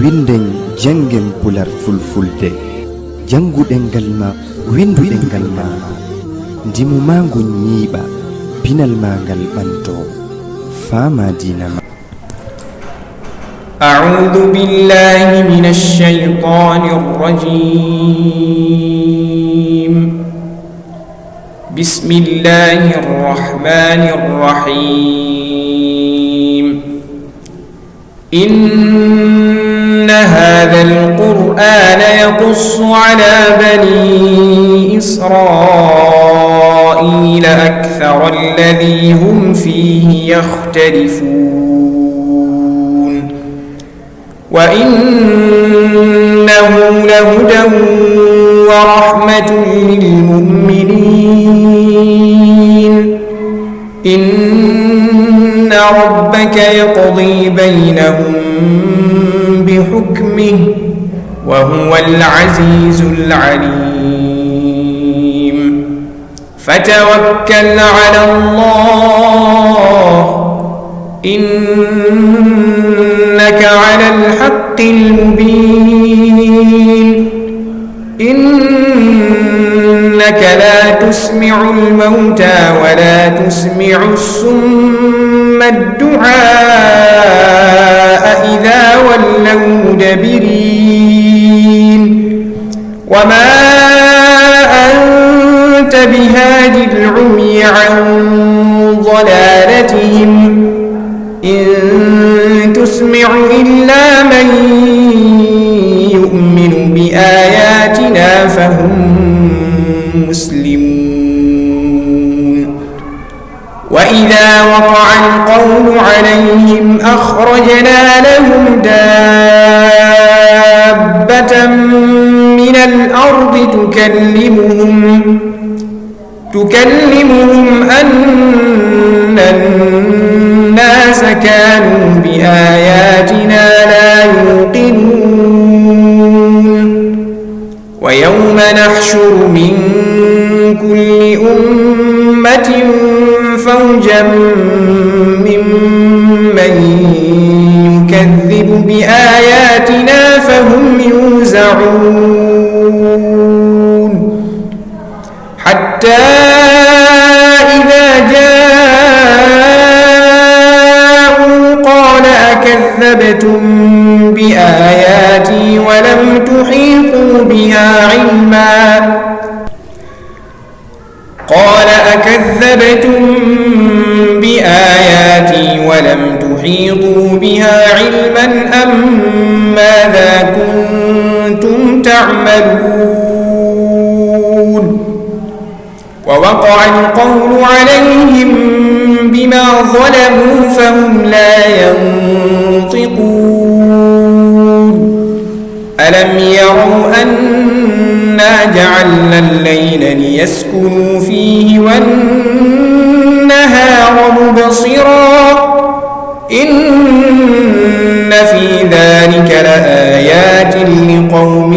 winden jangen pular fulfulde janguɗen ngal ma winduɗen ngal ma ndimu ma ngu ñiiɓa pinal ma ngal ɓanto fama dina ma. أعوذ بالله من الشيطان الرجيم. بسم الله الرحمن الرحيم. إن هذا القرآن يقص على بني إسرائيل أكثر الذي هم فيه يختلفون وإنه لهدى ورحمة للمؤمنين. إن ربك يقضي بينهم بحكمه وهو العزيز العليم. فتوكل على الله إنك على الحق المبين. إنك لا تسمع الموتى ولا تسمع الصم الدعاء إذا ولوا مدبرين. وما أنت بهاد العمي عن ضلالتهم إن تسمع إلا من يؤمن بآياتنا فهم مسلمون. وإذا وقع القول عليهم أخرجنا لهم دابة من الأرض تكلمهم أن الناس كانوا بآياتنا لا يوقنون. ويوم نحشر من كل أمة فوجا ممن يكذب بآياتنا فهم يوزعون. حتى إذا جاءوا قال أكذبتم بآياتي ولم تحيطوا بها علما أم ماذا كنتم تعملون. ووقع القول عليهم بما ظلموا فهم لا ينطقون. ألم يروا أنا جعلنا الليل ليسكنوا فيه والنهار مبصرا إن في ذلك لآيات لقوم